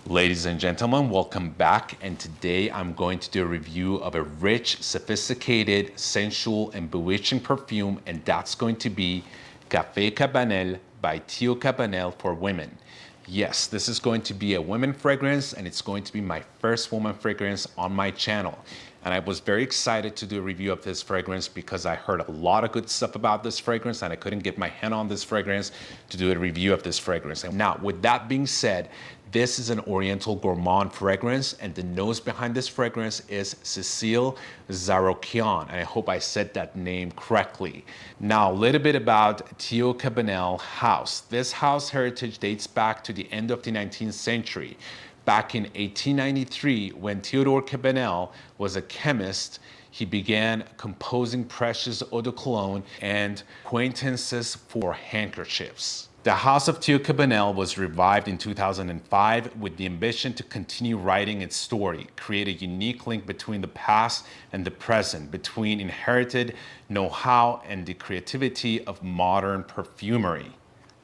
Ladies and gentlemen, welcome back. And today I'm going to do a review of a rich, sophisticated, sensual, and bewitching perfume, and that's going to be Café Cabanel by Tio Cabanel for women. Yes, this is going to be a women fragrance, and it's going to be my first woman fragrance on my channel. And I was very excited to do a review of this fragrance because I heard a lot of good stuff about this fragrance and I couldn't get my hand on this fragrance to do a review of this fragrance. And now, with that being said, this is an Oriental Gourmand fragrance, and the nose behind this fragrance is Cécile Zarokian, and I hope I said that name correctly. Now, a little bit about Tio Cabanel house. This house heritage dates back to the end of the 19th century. Back in 1893, when Theodore Cabanel was a chemist, he began composing precious eau de cologne and acquaintances for handkerchiefs. The House of Tio Cabanel was revived in 2005 with the ambition to continue writing its story, create a unique link between the past and the present, between inherited know-how and the creativity of modern perfumery.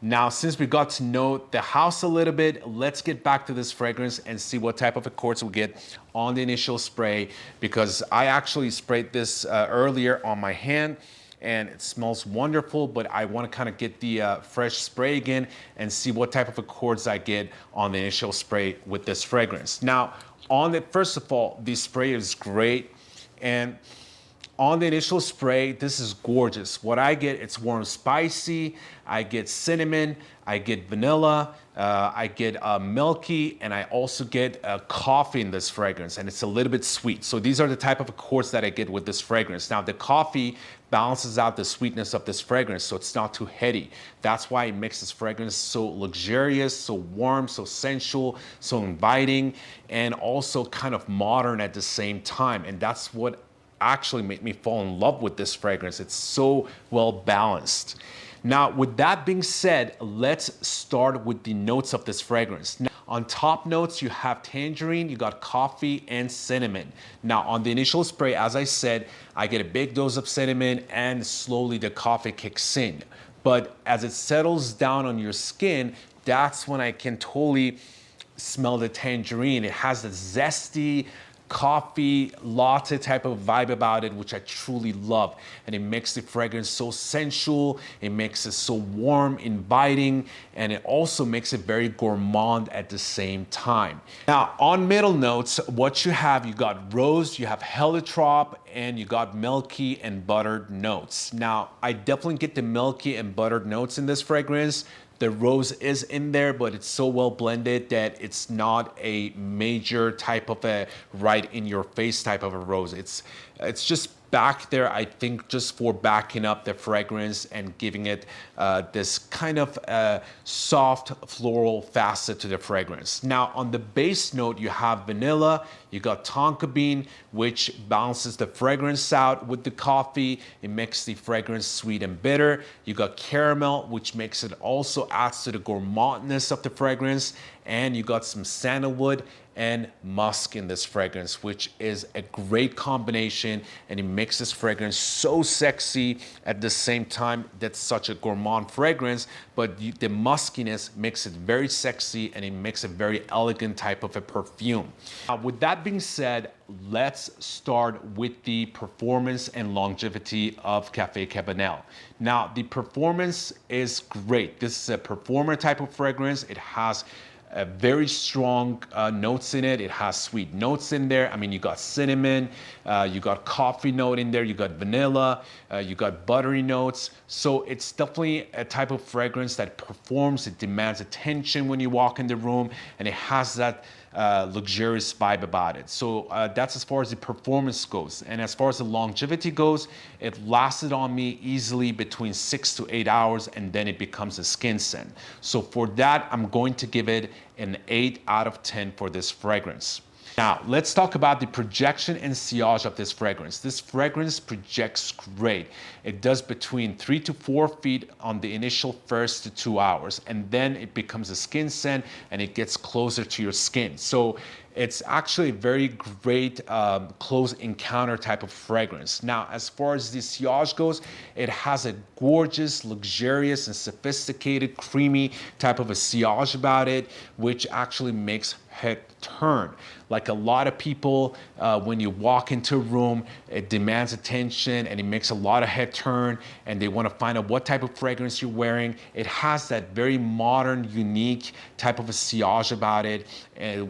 Now, since we got to know the house a little bit, let's get back to this fragrance and see what type of accords we get on the initial spray, because I actually sprayed this earlier on my hand and it smells wonderful, but I want to kind of get the fresh spray again and see what type of accords I get on the initial spray with this fragrance. Now, first of all, the spray is great, and on the initial spray, this is gorgeous. What I get, it's warm spicy, I get cinnamon, I get vanilla, I get milky, and I also get coffee in this fragrance, and it's a little bit sweet. So these are the type of accords that I get with this fragrance. Now, the coffee balances out the sweetness of this fragrance, so it's not too heady. That's why it makes this fragrance so luxurious, so warm, so sensual, so inviting, and also kind of modern at the same time. And that's what actually made me fall in love with this fragrance. It's so well balanced. Now, with that being said, let's start with the notes of this fragrance. Now, on top notes, you have tangerine, you got coffee, and cinnamon. Now, on the initial spray, as I said, I get a big dose of cinnamon and slowly the coffee kicks in. But as it settles down on your skin, that's when I can totally smell the tangerine. It has a zesty, coffee latte type of vibe about it, which I truly love. And it makes the fragrance so sensual, it makes it so warm, inviting, and it also makes it very gourmand at the same time. Now, on middle notes, what you got rose, you have heliotrope, and you got milky and buttered notes. Now, I definitely get the milky and buttered notes in this fragrance. The rose is in there, but it's so well blended that it's not a major type of a right in your face type of a rose. It's just back there, I think, just for backing up the fragrance and giving it this kind of soft floral facet to the fragrance. Now, on the base note, you have vanilla, you got tonka bean, which balances the fragrance out with the coffee. It makes the fragrance sweet and bitter. You got caramel, which makes it also adds to the gourmandness of the fragrance. And you got some sandalwood and musk in this fragrance, which is a great combination, and it makes this fragrance so sexy at the same time. That's such a gourmand fragrance, but the muskiness makes it very sexy, and it makes a very elegant type of a perfume. Now, with that being said, let's start with the performance and longevity of Café Cabanel. Now, the performance is great. This is a performer type of fragrance. It has very strong notes in it. It has sweet notes in there. I mean, you got cinnamon, you got coffee note in there, you got vanilla, you got buttery notes. So it's definitely a type of fragrance that performs. It demands attention when you walk in the room, and it has that luxurious vibe about it. So that's as far as the performance goes. And as far as the longevity goes, it lasted on me easily between 6 to 8 hours, and then it becomes a skin scent. So for that, I'm going to give it an 8 out of 10 for this fragrance. Now, let's talk about the projection and sillage of this fragrance. This fragrance projects great. It does between 3 to 4 feet on the initial 1st to 2 hours, and then it becomes a skin scent and it gets closer to your skin. So It's actually a very great close encounter type of fragrance. Now, as far as the sillage goes, it has a gorgeous, luxurious, and sophisticated, creamy type of a sillage about it, which actually makes head turn. Like a lot of people, when you walk into a room, it demands attention and it makes a lot of head turn, and they want to find out what type of fragrance you're wearing. It has that very modern, unique type of a sillage about it,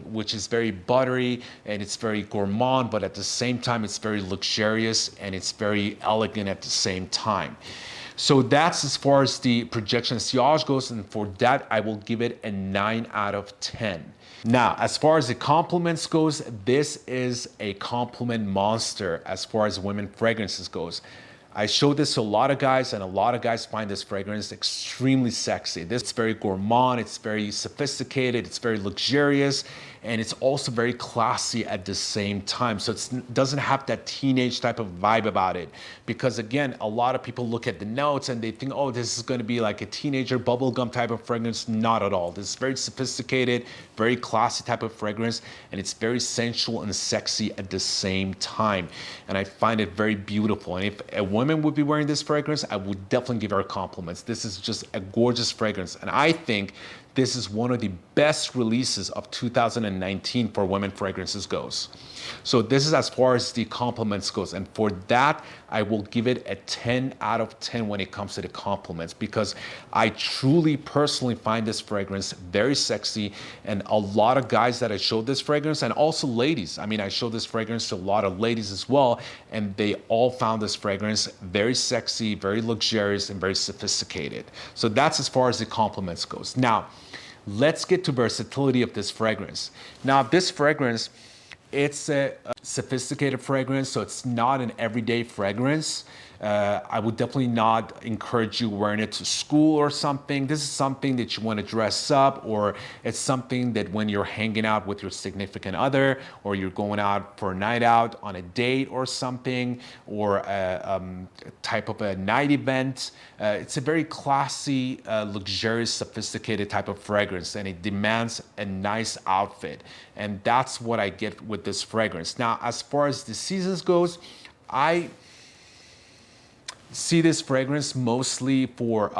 which is very buttery and it's very gourmand, but at the same time, it's very luxurious and it's very elegant at the same time. So that's as far as the projection sillage goes, and for that, I will give it a 9 out of 10. Now, as far as the compliments goes, this is a compliment monster as far as women fragrances goes. I showed this to a lot of guys, and a lot of guys find this fragrance extremely sexy. This is very gourmand, it's very sophisticated, it's very luxurious, and it's also very classy at the same time. So it doesn't have that teenage type of vibe about it. Because again, a lot of people look at the notes and they think, oh, this is going to be like a teenager bubblegum type of fragrance. Not at all. This is very sophisticated, very classy type of fragrance, and it's very sensual and sexy at the same time. And I find it very beautiful. And if a woman would be wearing this fragrance, I would definitely give her compliments. This is just a gorgeous fragrance. And I think this is one of the best releases of 2019 for women fragrances goes. So this is as far as the compliments goes. And for that, I will give it a 10 out of 10 when it comes to the compliments, because I truly personally find this fragrance very sexy. And a lot of guys that I showed this fragrance, and also ladies, I mean, I showed this fragrance to a lot of ladies as well, and they all found this fragrance very sexy, very luxurious, and very sophisticated. So that's as far as the compliments goes. Now, let's get to versatility of this fragrance. Now, this fragrance, it's a sophisticated fragrance, so it's not an everyday fragrance. I would definitely not encourage you wearing it to school or something. This is something that you want to dress up, or it's something that when you're hanging out with your significant other, or you're going out for a night out on a date or something, or a type of a night event. It's a very classy, luxurious, sophisticated type of fragrance, and it demands a nice outfit. And that's what I get with this fragrance. Now, as far as the seasons goes, I see this fragrance mostly for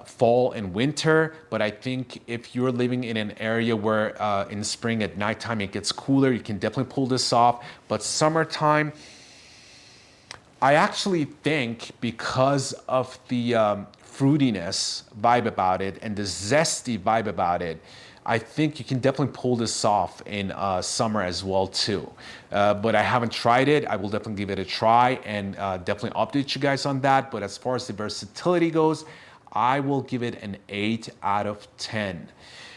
fall and winter, but I think if you're living in an area where in spring at nighttime it gets cooler, you can definitely pull this off. But summertime, I actually think because of the fruitiness vibe about it and the zesty vibe about it, I think you can definitely pull this off in summer as well too. But I haven't tried it. I will definitely give it a try and definitely update you guys on that. But as far as the versatility goes, I will give it an 8 out of 10.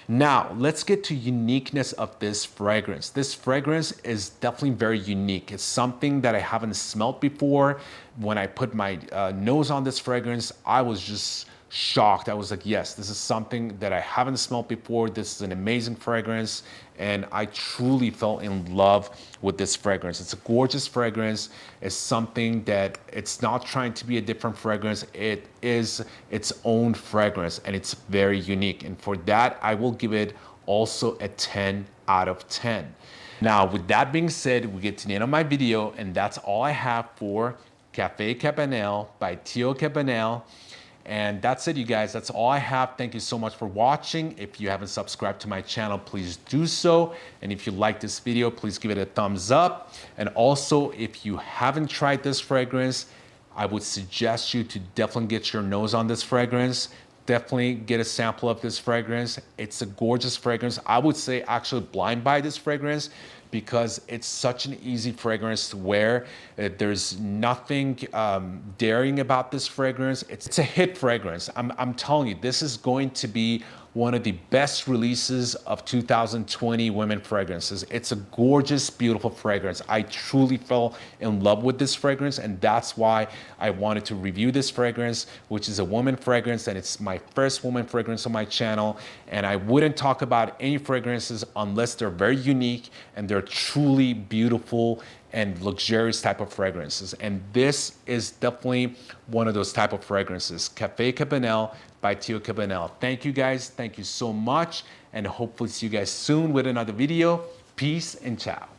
Now, let's get to uniqueness of this fragrance. This fragrance is definitely very unique. It's something that I haven't smelled before. When I put my nose on this fragrance, I was just shocked. I was like, yes, this is something that I haven't smelled before. This is an amazing fragrance, and I truly fell in love with this fragrance. It's a gorgeous fragrance. It's something that it's not trying to be a different fragrance. It is its own fragrance, and it's very unique. And for that, I will give it also a 10 out of 10. Now, with that being said, we get to the end of my video, and that's all I have for Café Cabanel by Tio Cabanel. And that's it, you guys. That's all I have. Thank you so much for watching. If you haven't subscribed to my channel, please do so. And if you like this video, please give it a thumbs up. And also, if you haven't tried this fragrance, I would suggest you to definitely get your nose on this fragrance. Definitely get a sample of this fragrance. It's a gorgeous fragrance. I would say actually blind buy this fragrance because it's such an easy fragrance to wear. There's nothing daring about this fragrance. It's a hit fragrance. I'm telling you, this is going to be one of the best releases of 2020 women fragrances. It's a gorgeous, beautiful fragrance. I truly fell in love with this fragrance, and that's why I wanted to review this fragrance, which is a woman fragrance, and it's my first woman fragrance on my channel. And I wouldn't talk about any fragrances unless they're very unique and they're truly beautiful and luxurious type of fragrances. And this is definitely one of those type of fragrances. Café Cabanel by Tio Cabanel. Thank you guys. Thank you so much. And hopefully see you guys soon with another video. Peace. Peace and ciao.